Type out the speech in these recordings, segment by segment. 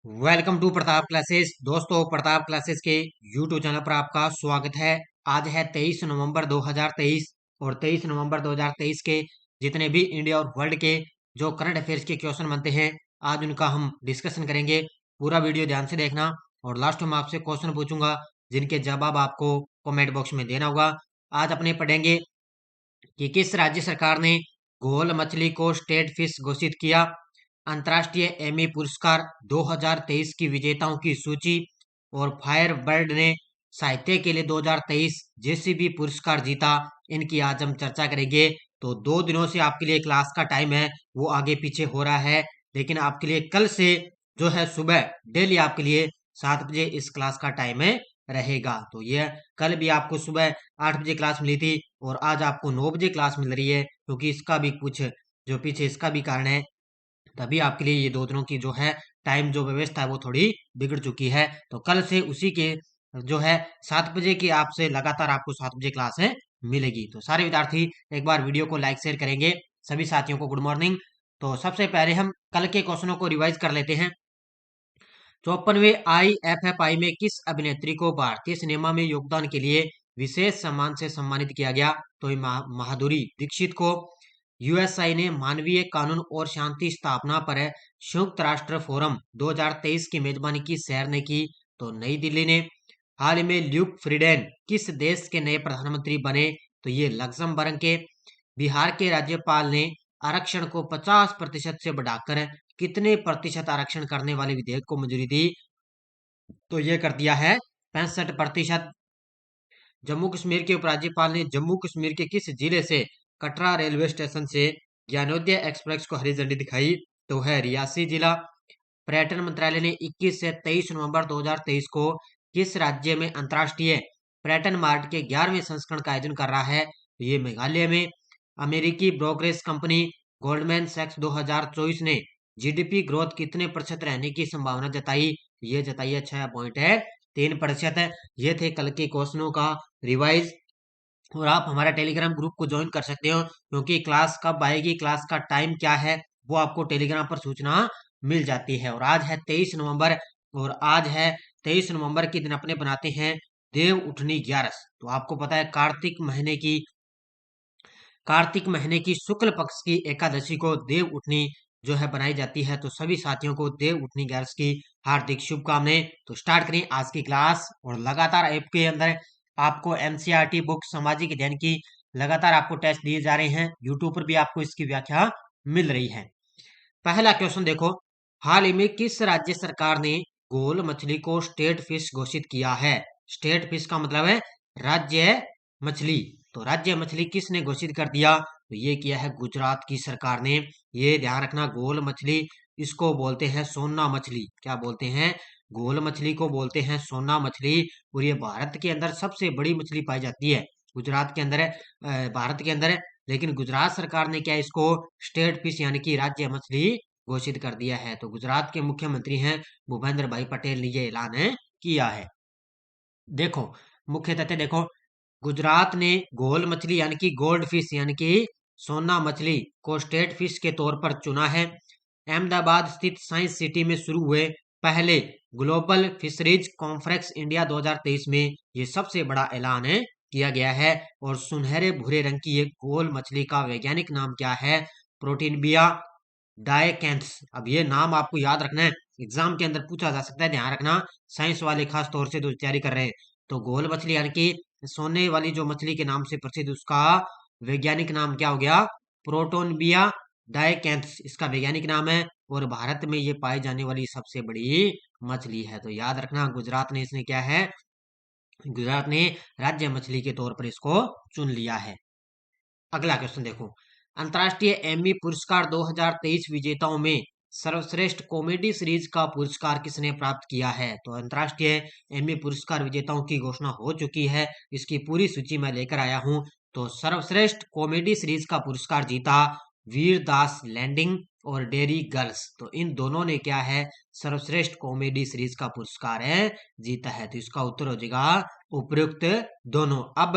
Welcome to Pratap classes. दोस्तों, Pratap classes के YouTube channel पर आपका स्वागत है। आज है 23 नवंबर 2023 और 23 नवंबर 2023 के जितने भी इंडिया और वर्ल्ड के जो करंट अफेयर्स के क्वेश्चन बनते हैं, आज उनका हम डिस्कशन करेंगे। पूरा वीडियो ध्यान से देखना और लास्ट में आपसे क्वेश्चन पूछूंगा जिनके जवाब आपको कमेंट बॉक्स में देना होगा। आज अपने पढ़ेंगे कि किस राज्य सरकार ने घोल मछली को स्टेट फिश घोषित किया, अंतर्राष्ट्रीय एमी पुरस्कार 2023 की विजेताओं की सूची, और फायर बर्ड ने साहित्य के लिए 2023 जेसीबी पुरस्कार जीता। इनकी आज हम चर्चा करेंगे। तो 2 दिनों से आपके लिए क्लास का टाइम है वो आगे पीछे हो रहा है, लेकिन आपके लिए कल से जो है सुबह डेली आपके लिए 7 बजे इस क्लास का टाइम है रहेगा। तो ये कल भी आपको सुबह 8 बजे क्लास मिली थी और आज आपको 9 बजे क्लास मिल रही है, क्योंकि इसका भी कुछ जो पीछे इसका भी कारण है। तभी आपके लिए ये 2 दिनों की जो है टाइम जो व्यवस्था है वो थोड़ी बिगड़ चुकी है। तो कल से उसी के जो है 7 बजे की आपसे लगातार आपको 7 बजे क्लास है मिलेगी। तो सारे विद्यार्थी एक बार वीडियो को लाइक शेयर करेंगे। सभी साथियों को गुड मॉर्निंग। तो सबसे पहले हम कल के क्वेश्चनों को रिवाइज कर लेते हैं। 54वें IFFI में किस अभिनेत्री को भारतीय सिनेमा में योगदान के लिए विशेष सम्मान से सम्मानित किया गया? तो माधुरी दीक्षित को। यूएसआई ने मानवीय कानून और शांति स्थापना पर संयुक्त राष्ट्र फोरम 2023 की मेजबानी किस शहर ने की? तो नई दिल्ली ने। हाल ही में ल्यूक फ्रीडेन किस देश के नए प्रधानमंत्री बने? तो ये लग्जमबर्ग के। बिहार के राज्यपाल ने आरक्षण को 50% से बढ़ाकर कितने प्रतिशत आरक्षण करने वाले विधेयक को मंजूरी दी? तो ये कर दिया है 65%। जम्मू कश्मीर के उपराज्यपाल ने जम्मू कश्मीर के किस जिले से कटरा रेलवे स्टेशन से ज्ञानोदय एक्सप्रेस को हरी झंडी दिखाई? तो है रियासी जिला। पर्यटन मंत्रालय ने 21 से 23 नवंबर 2023 को किस राज्य में अंतर्राष्ट्रीय पर्यटन मार्ट के 11वें संस्करण का आयोजन कर रहा है? तो ये मेघालय में। अमेरिकी ब्रोकरेज कंपनी गोल्डमैन सैक्स 2024 ने जीडीपी ग्रोथ कितने प्रतिशत रहने की संभावना जताई? ये जताई है 6.3%। ये थे कल के क्वेश्चनों का रिवाइज। और आप हमारा टेलीग्राम ग्रुप को ज्वाइन कर सकते हो, क्योंकि क्लास कब आएगी, क्लास का टाइम क्या है, वो आपको टेलीग्राम पर सूचना मिल जाती है। और आज है 23 नवंबर, और आज है 23 नवंबर के दिन अपने बनाते हैं देव उठनी 11। तो आपको पता है कार्तिक महीने की शुक्ल पक्ष की एकादशी को देव उठनी जो है बनाई जाती है। तो सभी साथियों को देव उठनी 11 की हार्दिक शुभकामनाएं। तो स्टार्ट करें आज की क्लास। और लगातार ऐप के अंदर आपको एनसीईआरटी बुक सामाजिक अध्ययन की लगातार आपको टेस्ट दिए जा रहे हैं। यूट्यूब पर भी आपको इसकी व्याख्या मिल रही है। पहला क्वेश्चन देखो, हाल ही में किस राज्य सरकार ने गोल मछली को स्टेट फिश घोषित किया है? स्टेट फिश का मतलब है राज्य मछली। तो राज्य मछली किसने घोषित कर दिया? तो ये किया है गुजरात की सरकार ने। ये ध्यान रखना, गोल मछली इसको बोलते हैं सोना मछली। क्या बोलते हैं? गोल मछली को बोलते हैं सोना मछली। और ये भारत के अंदर सबसे बड़ी मछली पाई जाती है, गुजरात के अंदर भारत के अंदर। लेकिन गुजरात सरकार ने क्या इसको स्टेट फिश यानी कि राज्य मछली घोषित कर दिया है। तो गुजरात के मुख्यमंत्री हैं भूपेंद्र भाई पटेल ने ये ऐलान किया है। देखो, मुख्य तथ्य देखो, गुजरात ने गोल मछली यानी कि गोल्ड फिश यानी कि सोना मछली को स्टेट फिश के तौर पर चुना है। अहमदाबाद स्थित साइंस सिटी में शुरू हुए पहले ग्लोबल फिशरीज कॉन्फ्रेंस इंडिया 2023 में ये सबसे बड़ा ऐलान किया गया है। और सुनहरे भूरे रंग की ये गोल मछली का वैज्ञानिक नाम क्या है? प्रोटीनबिया डायकेंथस। अब ये नाम आपको याद रखना है, एग्जाम के अंदर पूछा जा सकता है, ध्यान रखना। साइंस वाले खास तौर से जो तैयारी कर रहे हैं। तो गोल मछली यानी कि सोने वाली जो मछली के नाम से प्रसिद्ध, उसका वैज्ञानिक नाम क्या हो गया? प्रोटोनबिया डायकेंथस इसका वैज्ञानिक नाम है। और भारत में ये पाई जाने वाली सबसे बड़ी मछली है। तो याद रखना, गुजरात ने इसने क्या है, गुजरात ने राज्य मछली के तौर पर इसको चुन लिया है। अगला क्वेश्चन देखो, अंतर्राष्ट्रीय एमी पुरस्कार 2023 विजेताओं में सर्वश्रेष्ठ कॉमेडी सीरीज का पुरस्कार किसने प्राप्त किया है? तो अंतर्राष्ट्रीय एमी पुरस्कार विजेताओं की घोषणा हो चुकी है, इसकी पूरी सूची मैं लेकर आया हूं। तो सर्वश्रेष्ठ कॉमेडी सीरीज का पुरस्कार जीता वीर दास लैंडिंग और डेरी गर्ल्स। तो इन दोनों ने क्या है, सर्वश्रेष्ठ कॉमेडी सीरीज का पुरस्कार जीता है। तो इसका उत्तर हो जाएगा उपयुक्त दोनों। अब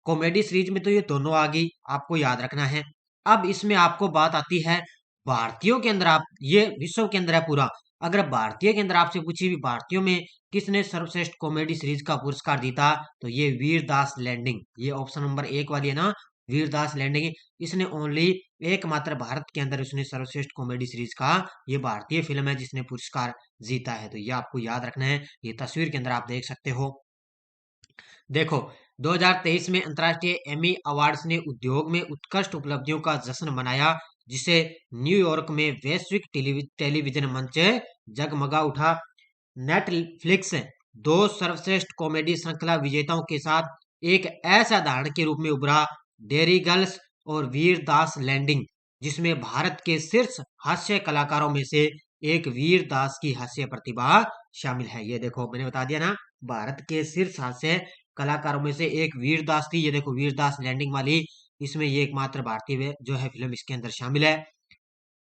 कॉमेडी सीरीज में तो ये दोनों आ गई, आपको याद रखना है। अब इसमें आपको बात आती है भारतीयों के अंदर, आप ये विश्व के अंदर है पूरा, अगर भारतीय के अंदर आपसे पूछी भी भारतीयों में किसने सर्वश्रेष्ठ कॉमेडी सीरीज का पुरस्कार जीता, तो ये वीरदास लैंडिंग, ये ऑप्शन नंबर 1 वाली है ना, वीरदास लैंडिंग। इसने ओनली एकमात्र भारत के अंदर उसने सर्वश्रेष्ठ कॉमेडी सीरीज का, ये भारतीय फिल्म है जिसने पुरस्कार जीता है। तो ये आपको याद रखना है, ये तस्वीर के अंदर आप देख सकते हो। देखो 2023 में अंतर्राष्ट्रीय एमी अवार्ड्स ने उद्योग में उत्कृष्ट उपलब्धियों का जश्न मनाया, जिसे न्यूयॉर्क में वैश्विक टेलीविजन मंच जगमगा उठा। नेटफ्लिक्स दो सर्वश्रेष्ठ कॉमेडी श्रृंखला विजेताओं के साथ एक असाधारण के रूप में उभरा, डेरी गर्ल्स और वीर दास लैंडिंग, जिसमें भारत के शीर्ष हास्य कलाकारों में से एक वीर दास की हास्य प्रतिभा शामिल है। ये देखो मैंने बता दिया ना, भारत के शीर्ष हास्य कलाकारों में से एक वीरदास थी। ये देखो वीरदास लैंडिंग वाली, इसमें ये एकमात्र भारतीय जो है फिल्म इसके अंदर शामिल है।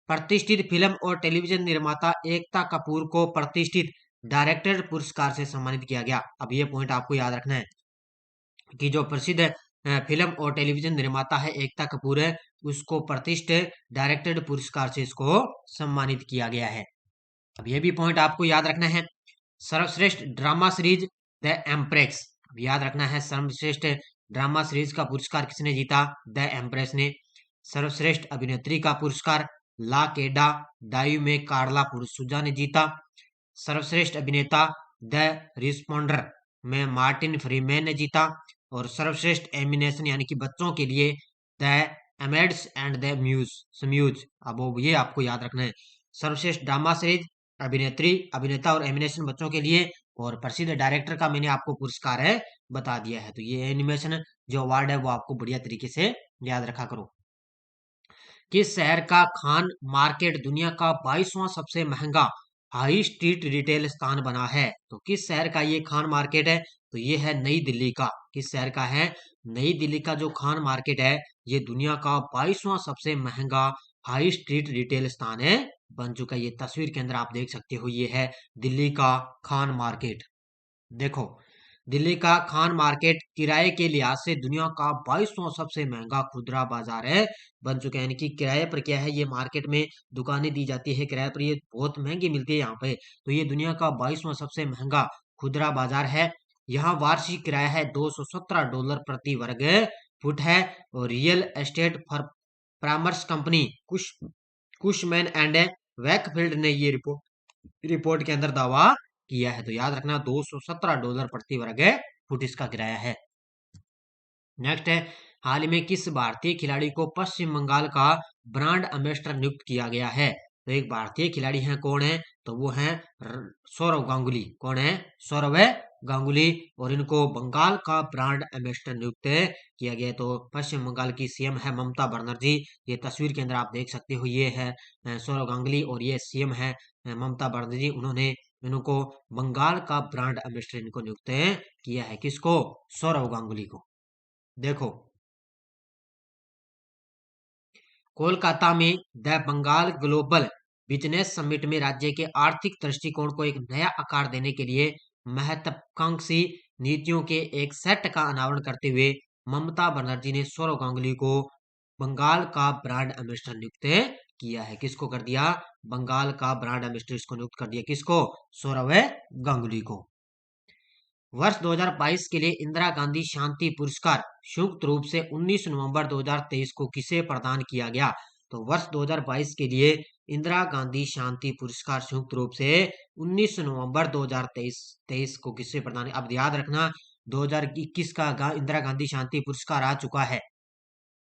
प्रतिष्ठित फिल्म और टेलीविजन निर्माता एकता कपूर को प्रतिष्ठित डायरेक्टर पुरस्कार से सम्मानित किया गया। अब ये पॉइंट आपको याद रखना है कि जो प्रसिद्ध फिल्म और टेलीविजन निर्माता है एकता कपूर है, उसको प्रतिष्ठित डायरेक्टर पुरस्कार से इसको सम्मानित किया गया है। अब ये भी पॉइंट आपको याद रखना है। सर्वश्रेष्ठ ड्रामा सीरीज द एम्प्रेस, याद रखना है, सर्वश्रेष्ठ ड्रामा सीरीज का पुरस्कार किसने जीता? द एम्प्रेस ने। सर्वश्रेष्ठ अभिनेत्री का पुरस्कार ला केडा डायू में कार्ला पुरुषुजा ने जीता। सर्वश्रेष्ठ अभिनेता द रिस्पोंडर में मार्टिन फ्रीमैन ने जीता। और सर्वश्रेष्ठ एनिमेशन यानी कि बच्चों के लिए द एमेड्स एंड द म्यूज। अब वो ये आपको याद रखना है, सर्वश्रेष्ठ ड्रामा सीरीज, अभिनेत्री, अभिनेता और एनिमेशन बच्चों के लिए, और प्रसिद्ध डायरेक्टर का मैंने आपको पुरस्कार है बता दिया है। तो ये एनिमेशन जो अवार्ड है वो आपको बढ़िया तरीके से याद रखा करो। किस शहर का खान मार्केट दुनिया का 22वां सबसे महंगा हाई स्ट्रीट रिटेल स्थान बना है? तो किस शहर का ये खान मार्केट है? तो ये है नई दिल्ली का। किस शहर का है? नई दिल्ली का जो खान मार्केट है ये दुनिया का 22वां सबसे महंगा हाई स्ट्रीट रिटेल स्थान है बन चुका है। ये तस्वीर के अंदर आप देख सकते हो, ये है दिल्ली का खान मार्केट। देखो दिल्ली का खान मार्केट किराए के लिहाज से दुनिया का 22वां सबसे महंगा खुदरा बाजार है बन चुका है। यानी कि किराए पर क्या है, ये मार्केट में दुकानें दी जाती है किराए पर, ये बहुत महंगी मिलती है यहाँ पे। तो ये दुनिया का 22वां सबसे महंगा खुदरा बाजार है। यहाँ वार्षिक किराया है $217 प्रति वर्ग फुट है। और रियल एस्टेट फॉर परामर्श कंपनी कुशमैन एंड वैकफील्ड ने ये रिपोर्ट के अंदर दावा किया है। तो याद रखना $217 प्रति वर्ग फुट इसका किराया है। नेक्स्ट है, हाल ही में किस भारतीय खिलाड़ी को पश्चिम बंगाल का ब्रांड एम्बेसडर नियुक्त किया गया है? तो एक भारतीय खिलाड़ी हैं, कौन है? तो वो हैं सौरव गांगुली। कौन है? सौरव गांगुली। और इनको बंगाल का ब्रांड एम्बेसडर नियुक्त किया गया। तो पश्चिम बंगाल की सीएम है ममता बनर्जी। ये तस्वीर के अंदर आप देख सकते हो, ये है सौरव गांगुली और ये सीएम है ममता बनर्जी। उन्होंने इनको बंगाल का ब्रांड एम्बेसडर इनको नियुक्त किया है। किसको? सौरव गांगुली को। देखो कोलकाता में the Bengal global business summit में राज्य के आर्थिक दृष्टिकोण को एक नया आकार देने के लिए महत्वाकांक्षी नीतियों के एक सेट का अनावरण करते हुए ममता बनर्जी ने सौरव गांगुली को बंगाल का ब्रांड एम्बेसडर नियुक्त किया है। किसको कर दिया? बंगाल का ब्रांड एम्बेसडर इसको नियुक्त कर दिया। किसको? सौरव गांगुली को। वर्ष 2022 के लिए इंदिरा गांधी शांति पुरस्कार संयुक्त रूप से 19 नवंबर 2023 को किसे प्रदान किया गया? तो वर्ष 2022 के लिए इंदिरा गांधी शांति पुरस्कार संयुक्त रूप से 19 नवंबर 2023 को किसे प्रदान, अब याद रखना 2021 का इंदिरा गांधी शांति पुरस्कार आ चुका है,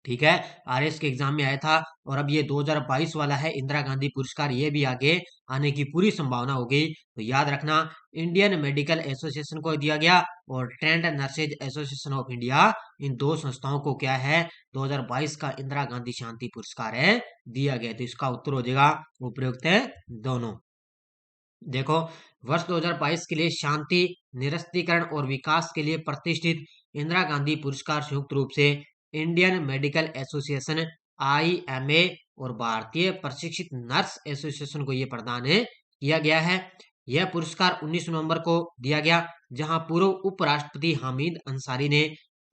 ठीक है, आरएस के एग्जाम में आया था। और अब ये 2022 वाला है इंदिरा गांधी पुरस्कार, ये भी आगे आने की पूरी संभावना हो गई। तो याद रखना इंडियन मेडिकल एसोसिएशन को दिया गया और trained nurses association of India, इन दो संस्थाओं को क्या है 2022 का इंदिरा गांधी शांति पुरस्कार है दिया गया। तो इसका उत्तर हो जाएगा उपयुक्त है दोनों। देखो वर्ष 2022 के लिए शांति, निरस्त्रीकरण और विकास के लिए प्रतिष्ठित इंदिरा गांधी पुरस्कार संयुक्त रूप से इंडियन मेडिकल एसोसिएशन IMA और भारतीय प्रशिक्षित नर्स एसोसिएशन को यह प्रदान किया गया है। यह पुरस्कार 19 नवंबर को दिया गया, जहां पूर्व उपराष्ट्रपति हामिद अंसारी ने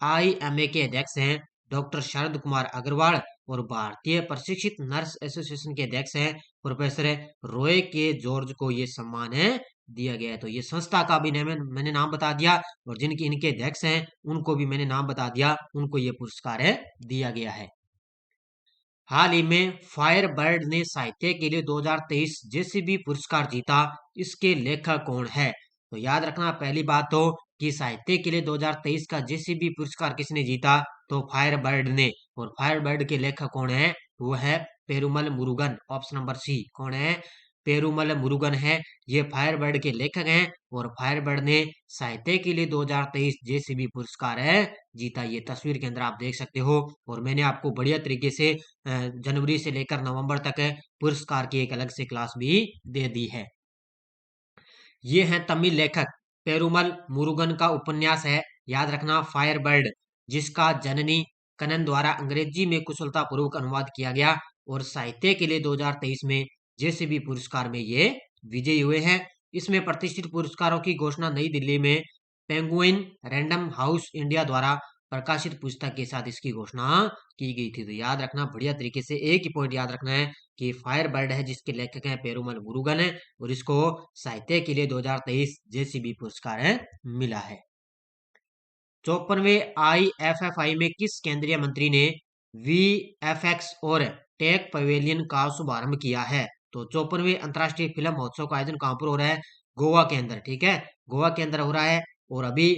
IMA के अध्यक्ष हैं डॉक्टर शरद कुमार अग्रवाल और भारतीय प्रशिक्षित नर्स एसोसिएशन के अध्यक्ष हैं प्रोफेसर रॉय के जॉर्ज को ये सम्मान है दिया गया है। तो ये संस्था का भी मैंने नाम बता दिया और जिनके इनके अध्यक्ष हैं उनको भी मैंने नाम बता दिया, उनको ये पुरस्कार है दिया गया है। हाल ही में फायर बर्ड ने साहित्य के लिए 2023 जेसीबी पुरस्कार जीता, इसके लेखक कौन है? तो याद रखना पहली बात तो कि साहित्य के लिए 2023 का जेसीबी पुरस्कार किसने जीता? तो फायर बर्ड ने। और फायर बर्ड के लेखक कौन है? वो है Perumal Murugan. Option number C कौन है? पेरुमल मुरुगन है, ये फायरबर्ड के लेखक हैं और फायरबर्ड ने साहित्य के लिए 2023 जेसीबी पुरस्कार है जीता। ये तस्वीर के अंदर आप देख सकते हो और मैंने आपको बढ़िया तरीके से जनवरी से लेकर नवंबर तक पुरस्कार की एक अलग से क्लास भी दे दी है। ये है तमिल लेखक पेरुमल मुरुगन का उपन्यास है, याद रखना, फायरबर्ड, जिसका जननी कनन द्वारा अंग्रेजी में कुशलतापूर्वक अनुवाद किया गया और साहित्य के लिए 2023 में जेसीबी पुरस्कार में ये विजयी हुए हैं। इसमें प्रतिष्ठित पुरस्कारों की घोषणा नई दिल्ली में पेंगुइन रैंडम हाउस इंडिया द्वारा प्रकाशित पुस्तक के साथ इसकी घोषणा की गई थी। तो याद रखना बढ़िया तरीके से, एक ही पॉइंट याद रखना है कि फायर बर्ड है जिसके लेखक हैं पेरुमल मुरुगन है और इसको साहित्य के लिए 2023 जेसीबी पुरस्कार है मिला है। 54वें IFFI में किस केंद्रीय मंत्री ने VFX और टेक पवेलियन का शुभारंभ किया है? तो 54वें अंतर्राष्ट्रीय फिल्म महोत्सव का आयोजन कहां पर हो रहा है? गोवा के अंदर। ठीक है, गोवा के अंदर हो रहा है। और अभी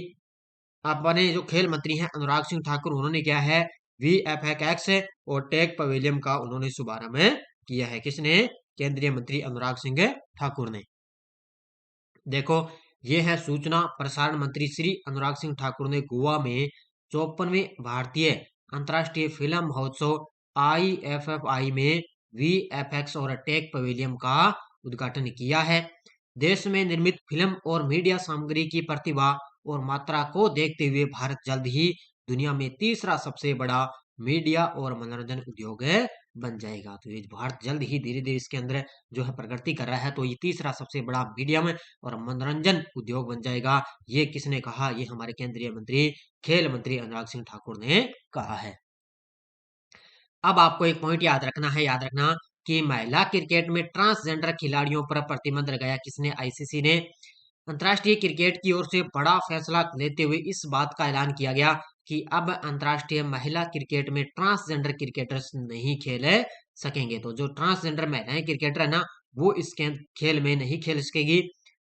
अपने जो खेल मंत्री हैं अनुराग सिंह ठाकुर, उन्होंने क्या है VFX और टेक पवेलियन का उन्होंने शुभारंभ किया है। किसने? केंद्रीय मंत्री अनुराग सिंह ठाकुर ने। देखो, ये है सूचना प्रसारण मंत्री श्री अनुराग सिंह ठाकुर ने गोवा में 54वें भारतीय अंतर्राष्ट्रीय फिल्म महोत्सव IFFI में VFX और टेक पवेलियन का उद्घाटन किया है। देश में निर्मित फिल्म और मीडिया सामग्री की प्रतिभा और मात्रा को देखते हुए भारत जल्द ही दुनिया में तीसरा सबसे बड़ा मीडिया और मनोरंजन उद्योग बन जाएगा। तो ये भारत जल्द ही धीरे धीरे इसके अंदर जो है प्रगति कर रहा है, तो ये तीसरा सबसे बड़ा मीडियम और मनोरंजन उद्योग बन जाएगा। ये किसने कहा? ये हमारे केंद्रीय मंत्री, खेल मंत्री अनुराग सिंह ठाकुर ने कहा है। अब आपको एक पॉइंट याद रखना है, याद रखना कि महिला क्रिकेट में ट्रांसजेंडर खिलाड़ियों पर प्रतिबंध लगाया किसने? ICC ने। अंतर्राष्ट्रीय क्रिकेट की ओर से बड़ा फैसला लेते हुए इस बात का ऐलान किया गया कि अब अंतर्राष्ट्रीय महिला क्रिकेट में ट्रांसजेंडर क्रिकेटर्स नहीं खेल सकेंगे। तो जो ट्रांसजेंडर महिलाएं क्रिकेटर है ना, वो इस खेल में नहीं खेल सकेगी।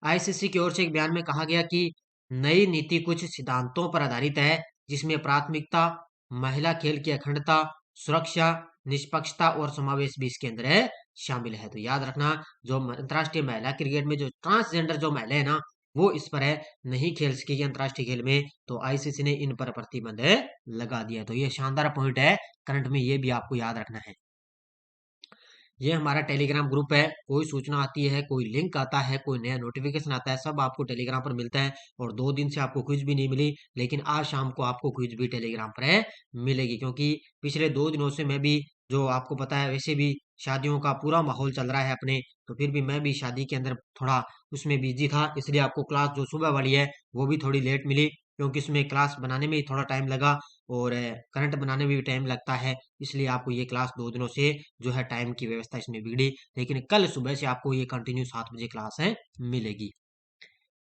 ICC की ओर से एक बयान में कहा गया कि नई नीति कुछ सिद्धांतों पर आधारित है, जिसमें प्राथमिकता महिला खेल की अखंडता, सुरक्षा, निष्पक्षता और समावेश भी इसके अंदर है शामिल है। तो याद रखना, जो अंतर्राष्ट्रीय महिला क्रिकेट में जो ट्रांसजेंडर जो महिला है ना, वो इस पर है नहीं खेल सकेगी अंतर्राष्ट्रीय खेल में। तो ICC ने इन पर प्रतिबंध लगा दिया। तो ये शानदार पॉइंट है, करंट में ये भी आपको याद रखना है। ये हमारा टेलीग्राम ग्रुप है, कोई सूचना आती है, कोई लिंक आता है, कोई नया नोटिफिकेशन आता है, सब आपको टेलीग्राम पर मिलता है। और 2 दिन से आपको क्विज भी नहीं मिली, लेकिन आज शाम को आपको क्विज भी टेलीग्राम पर मिलेगी, क्योंकि पिछले 2 दिनों से मैं भी, जो आपको पता है, वैसे भी शादियों का पूरा माहौल चल रहा है अपने, तो फिर भी मैं भी शादी के अंदर थोड़ा उसमें बिजी था, इसलिए आपको क्लास जो सुबह वाली है वो भी थोड़ी लेट मिली, क्योंकि उसमें क्लास बनाने में ही थोड़ा टाइम लगा और करंट बनाने में भी टाइम लगता है, इसलिए आपको ये क्लास 2 दिनों से जो है टाइम की व्यवस्था इसमें बिगड़ी। लेकिन कल सुबह से आपको ये कंटिन्यू 7 बजे क्लास मिलेगी।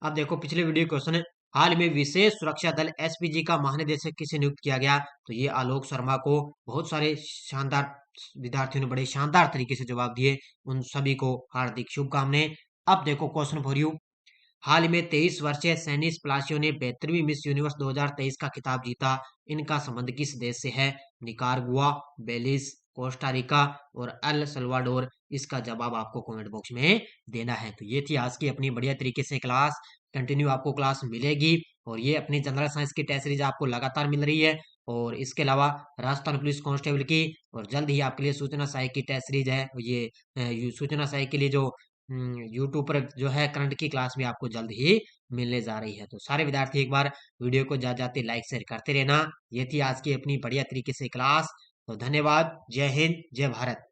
अब देखो पिछले वीडियो क्वेश्चन है, हाल में विशेष सुरक्षा दल SPG का महानिदेशक किसे नियुक्त किया गया? तो ये आलोक शर्मा को। बहुत सारे शानदार विद्यार्थियों ने बड़े शानदार तरीके से जवाब दिए, उन सभी को हार्दिक शुभकामनाएं। अब देखो क्वेश्चन फॉर यू, हाल ही में 23 वर्षीय सैनिस प्लासियो ने 72वीं मिस यूनिवर्स 2023 का खिताब जीता। इनका संबंध किस देश से है? निकारागुआ, बेलिज, कोस्टारिका और अल सल्वाडोर। इसका जवाब आपको कमेंट बॉक्स में देना है। तो ये थी आज की अपनी बढ़िया तरीके से क्लास, कंटिन्यू आपको क्लास मिलेगी और ये अपनी जनरल साइंस की टेस्ट सीरीज आपको लगातार मिल रही है। और इसके अलावा राजस्थान पुलिस कांस्टेबल की और जल्द ही आपके लिए सूचना सहायक की टेस्ट सीरीज है। ये सूचना सहायक के लिए जो यूट्यूब पर जो है करंट की क्लास भी आपको जल्द ही मिलने जा रही है। तो सारे विद्यार्थी एक बार वीडियो को जाते लाइक शेयर करते रहना। ये थी आज की अपनी बढ़िया तरीके से क्लास। तो धन्यवाद, जय हिंद, जय भारत।